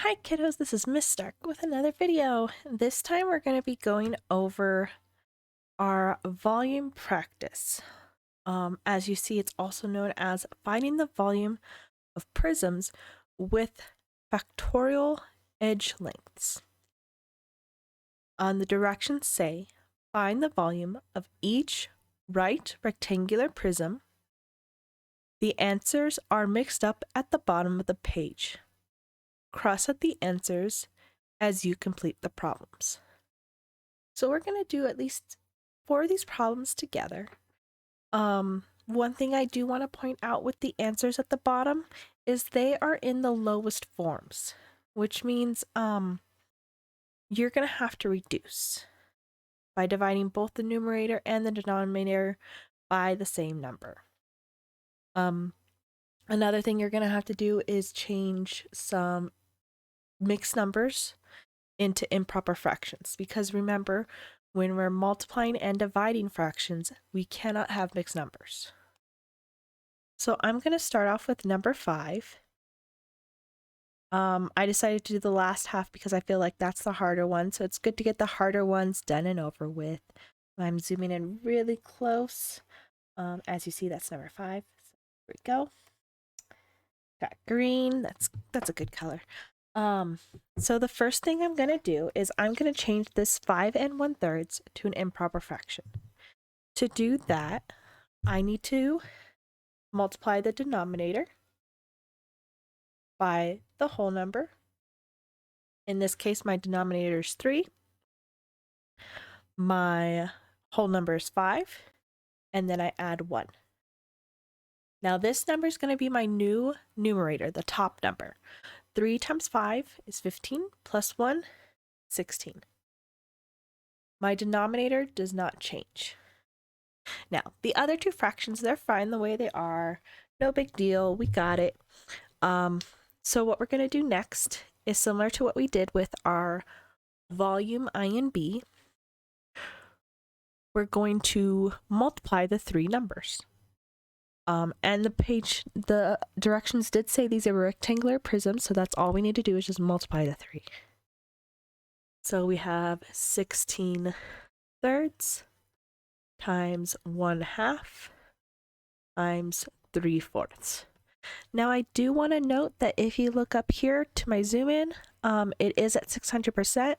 Hi kiddos, this is Miss Stark with another video. This time we're going to be going over our volume practice. As you see, it's also known as finding the volume of prisms with factorial edge lengths. The directions say, find the volume of each right rectangular prism. The answers are mixed up at the bottom of the page. Cross out the answers as you complete the problems. So we're going to do at least 4 of these problems together. One thing I do want to point out with the answers at the bottom is they are in the lowest forms, which means you're going to have to reduce by dividing both the numerator and the denominator by the same number. Another thing you're going to have to do is change some mixed numbers into improper fractions, because remember, when we're multiplying and dividing fractions, we cannot have mixed numbers. So I'm going to start off with number 5. I decided to do the last half because I feel like that's the harder one, so it's good to get the harder ones done and over with. I'm zooming in really close. As you see, that's number 5. So here we go. Got green. That's a good color. So the first thing I'm going to do is I'm going to change this 5 1/3 to an improper fraction. To do that, I need to multiply the denominator by the whole number. In this case, my denominator is 3. My whole number is 5. And then I add 1. Now this number is going to be my new numerator, the top number. 3 times 5 is 15 plus 1, 16. My denominator does not change. Now, the other 2 fractions, they're fine the way they are. No big deal. We got it. So what we're going to do next is similar to what we did with our volume I and B. We're going to multiply the 3 numbers. And the directions did say these are rectangular prisms, so that's all we need to do is just multiply the 3. So we have 16 thirds times 1/2 times 3/4. Now I do want to note that if you look up here to my zoom in, it is at 600%.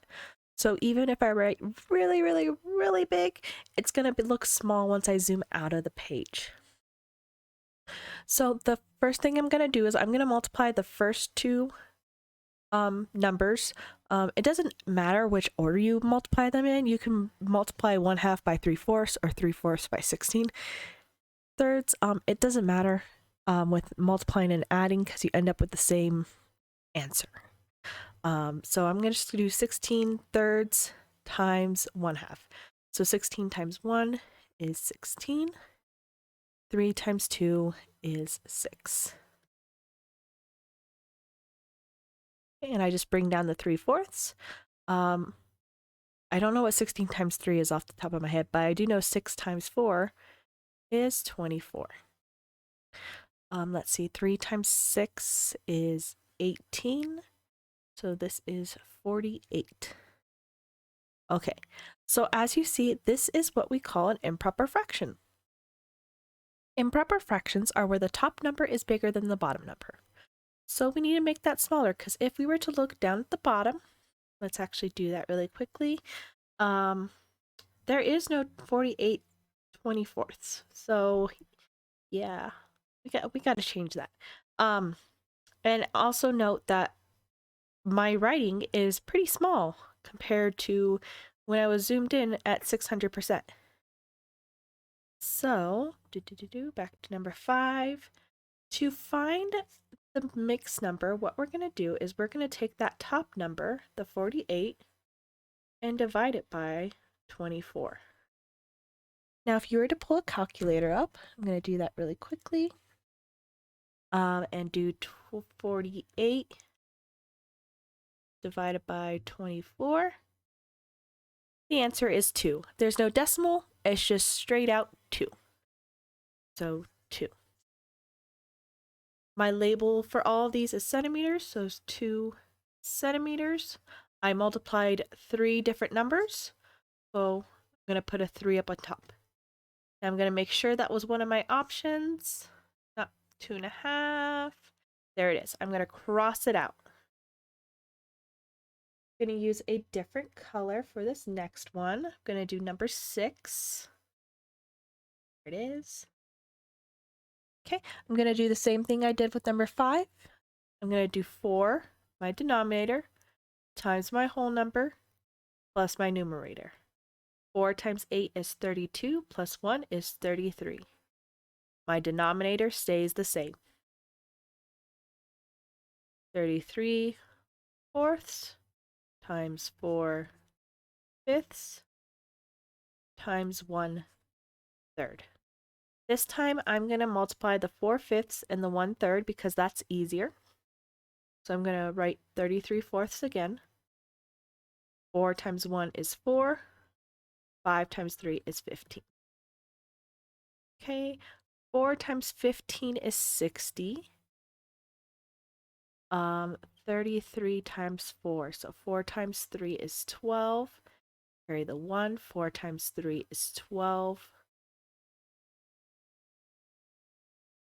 So even if I write really, really, really big, it's going to look small once I zoom out of the page. So the first thing I'm going to do is I'm going to multiply the first 2 numbers. It doesn't matter which order you multiply them in. You can multiply 1/2 by 3/4 or 3/4 by 16 thirds. It doesn't matter with multiplying and adding because you end up with the same answer. So I'm going to just do 16 thirds times 1/2. So 16 times 1 is 16. 3 times 2 is 6. And I just bring down the 3/4. I don't know what 16 times 3 is off the top of my head, but I do know 6 times 4 is 24. Let's see, 3 times 6 is 18. So this is 48. Okay, so as you see, this is what we call an improper fraction. Improper fractions are where the top number is bigger than the bottom number. So we need to make that smaller, because if we were to look down at the bottom, let's actually do that really quickly. There is no 48/24. So yeah, we got to change that. And also note that my writing is pretty small compared to when I was zoomed in at 600%. So, back to number 5. To find the mixed number, what we're going to do is we're going to take that top number, the 48, and divide it by 24. Now, if you were to pull a calculator up, I'm going to do that really quickly, and do 48 divided by 24. The answer is 2. There's no decimal, it's just straight out 2. So 2. My label for all of these is centimeters, so it's 2 centimeters. I multiplied 3 different numbers, so I'm going to put a 3 up on top. Now I'm going to make sure that was one of my options. Not 2.5. There it is. I'm going to cross it out. I'm going to use a different color for this next one. I'm going to do number 6. There it is. Okay, I'm going to do the same thing I did with number 5. I'm going to do 4, my denominator, times my whole number, plus my numerator. 4 times 8 is 32, plus 1 is 33. My denominator stays the same. 33 fourths times 4 fifths times 1 third. This time I'm going to multiply the 4 fifths and the 1 third because that's easier. So I'm going to write 33 fourths again. 4 times 1 is 4. 5 times 3 is 15. Okay, 4 times 15 is 60. 33 times 4. So 4 times 3 is 12. Carry the 1. 4 times 3 is 12.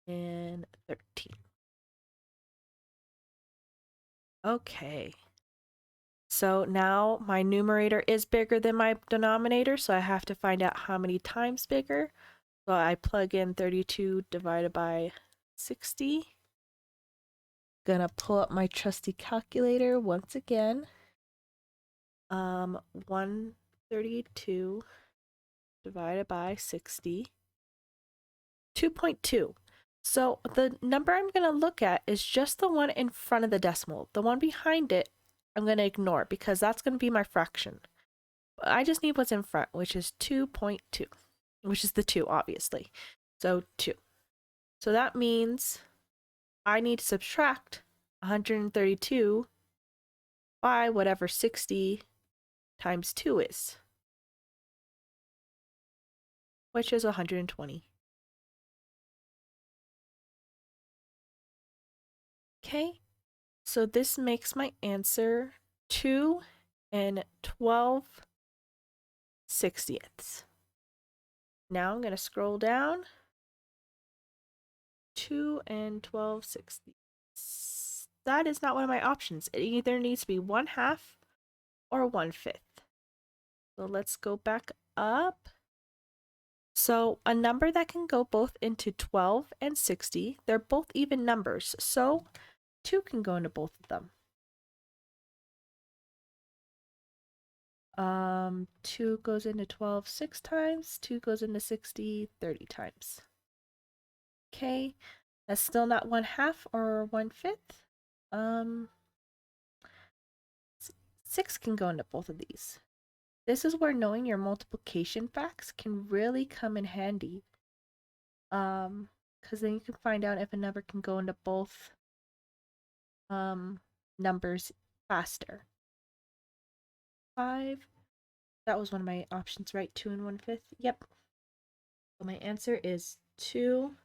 And 13. Okay. So now my numerator is bigger than my denominator, so I have to find out how many times bigger. So I plug in 32 divided by 60. Gonna pull up my trusty calculator once again. 132 divided by 60. 2.2. So the number I'm going to look at is just the one in front of the decimal. The one behind it, I'm going to ignore because that's going to be my fraction. I just need what's in front, which is 2.2, which is the 2, obviously. So 2. So that means I need to subtract 132 by whatever 60 times 2 is, which is 120. Okay, so this makes my answer 2 and 12/60ths. Now I'm going to scroll down. 2 and 12/60ths. That is not one of my options. It either needs to be 1/2 or 1/5. So let's go back up. So a number that can go both into 12 and 60, they're both even numbers. So 2 can go into both of them. 2 goes into 12 6 times, 2 goes into 60 30 times. Okay, that's still not 1/2 or 1/5. 6 can go into both of these. This is where knowing your multiplication facts can really come in handy. Because then you can find out if a number can go into both numbers faster. 5. That was one of my options, right? 2 and 1/5. Yep. So my answer is 2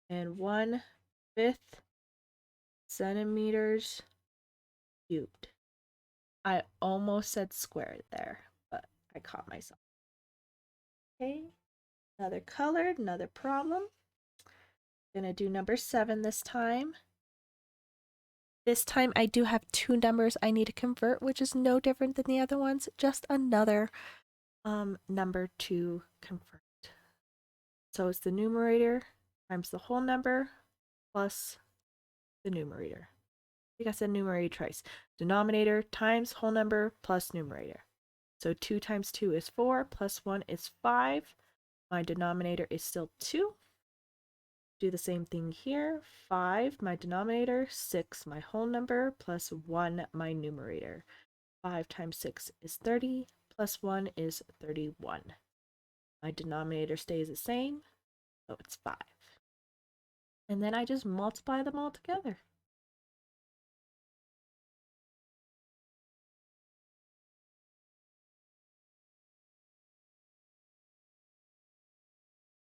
and 1/5 centimeters cubed. I almost said squared there, but I caught myself. Okay, another color, another problem. Gonna do number 7 this time. This time I do have 2 numbers I need to convert, which is no different than the other ones, just another number to convert. So it's the numerator times the whole number plus the numerator. I think I said numerator twice. Denominator times whole number plus numerator. So 2 times 2 is 4, plus 1 is 5. My denominator is still 2. Do the same thing here. 5, my denominator, 6, my whole number, plus 1, my numerator. 5 times 6 is 30, plus 1 is 31. My denominator stays the same, so it's 5. And then I just multiply them all together.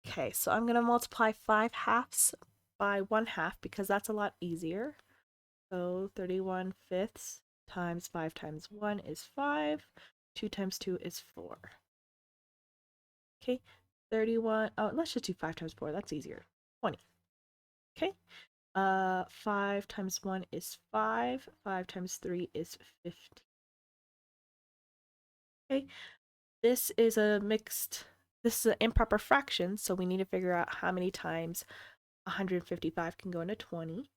Okay, so I'm going to multiply 5/2 by 1/2 because that's a lot easier. So 31/5 times 5 times 1 is 5. 2 times 2 is 4. Okay, 31. Oh, let's just do 5 times 4. That's easier. 20. Okay. 5 times 1 is 5. 5 times 3 is 15. Okay. This is an improper fraction, so we need to figure out how many times 155 can go into 20.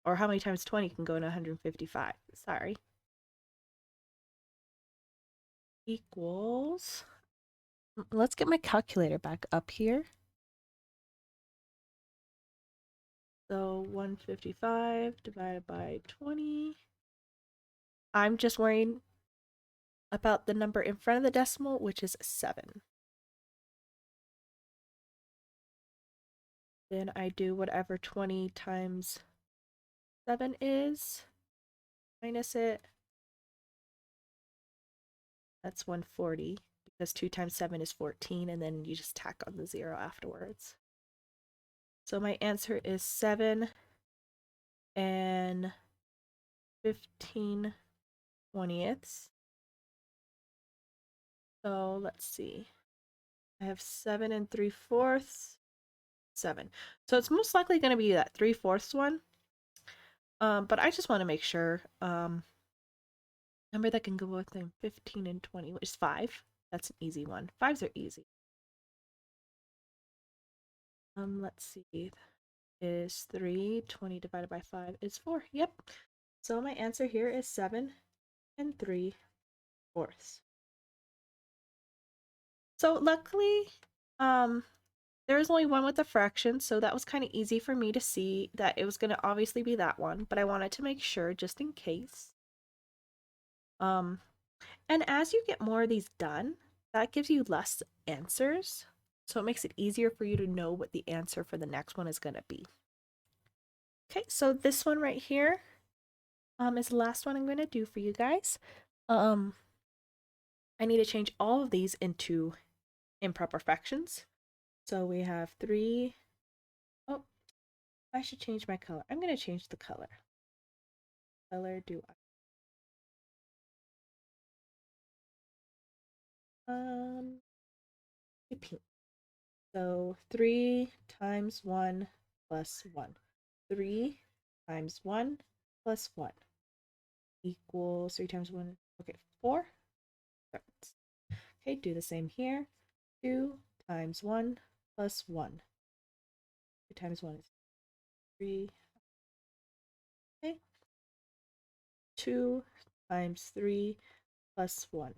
Or how many times 20 can go into 155. Sorry. Equals. Let's get my calculator back up here. So 155 divided by 20. I'm just worrying about the number in front of the decimal, which is 7. Then I do whatever 20 times 7 is, minus it. That's 140, because 2 times 7 is 14, and then you just tack on the 0 afterwards. So my answer is 7 and 15/20. So let's see. I have 7 3/4. 7. So it's most likely going to be that 3/4 one. But I just want to make sure. Number that can go within 15 and 20, which is 5. That's an easy one. 5s are easy. Let's see. Is 3. 20 divided by 5 is 4. Yep. So my answer here is 7 and 3/4. So luckily, there was only one with a fraction, so that was kind of easy for me to see that it was going to obviously be that one, but I wanted to make sure just in case. And as you get more of these done, that gives you less answers, so it makes it easier for you to know what the answer for the next one is going to be. Okay, so this one right here is the last one I'm going to do for you guys. I need to change all of these into improper fractions. So we have 3. Oh, I should change my color. I'm going to change the color. Color do pink. So 3 times 1 plus 1. 3 times 1 plus 1 equals 3 times 1. Okay, 4. Okay, do the same here. 2 times 1 plus 1. 2 times 1 is 3. Okay. 2 times 3 plus 1.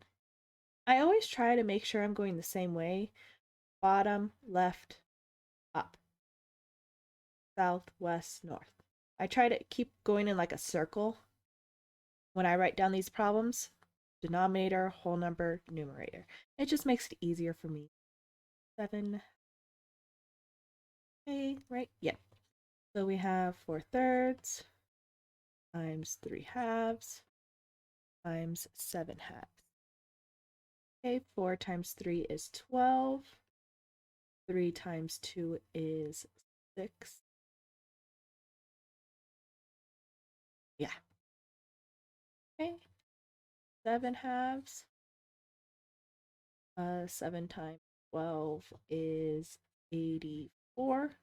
I always try to make sure I'm going the same way. Bottom, left, up. South, west, north. I try to keep going in like a circle when I write down these problems. Denominator, whole number, numerator. It just makes it easier for me. 7. Okay, right? Yeah. So we have 4/3 times 3/2 times 7/2. Okay, 4 times 3 is 12. 3 times 2 is 6. Yeah. Okay. 7/2. 7 times 12 is 84.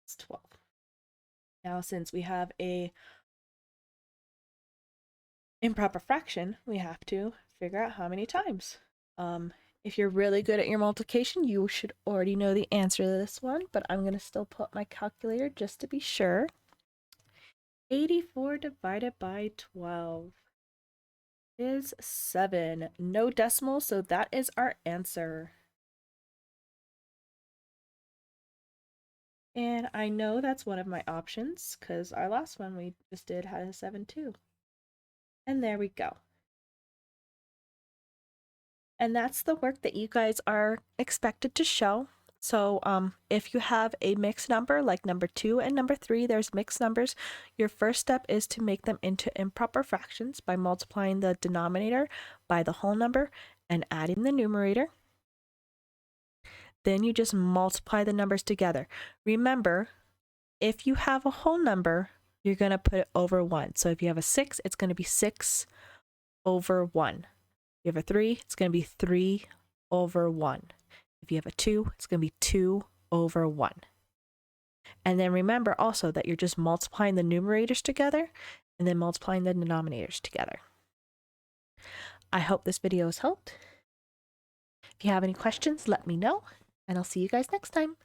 It's 12. Now, since we have a improper fraction, we have to figure out how many times. If you're really good at your multiplication, you should already know the answer to this one, but I'm going to still put my calculator just to be sure. 84 divided by 12 is 7. No decimal, so that is our answer. And I know that's one of my options because our last one we just did had a 7 too. And there we go. And that's the work that you guys are expected to show. So if you have a mixed number like number 2 and number 3, there's mixed numbers. Your first step is to make them into improper fractions by multiplying the denominator by the whole number and adding the numerator. Then you just multiply the numbers together. Remember, if you have a whole number, you're going to put it over 1. So if you have a 6, it's going to be 6 over 1. If you have a 3, it's going to be 3 over 1. If you have a 2, it's going to be 2 over 1. And then remember also that you're just multiplying the numerators together and then multiplying the denominators together. I hope this video has helped. If you have any questions, let me know, and I'll see you guys next time.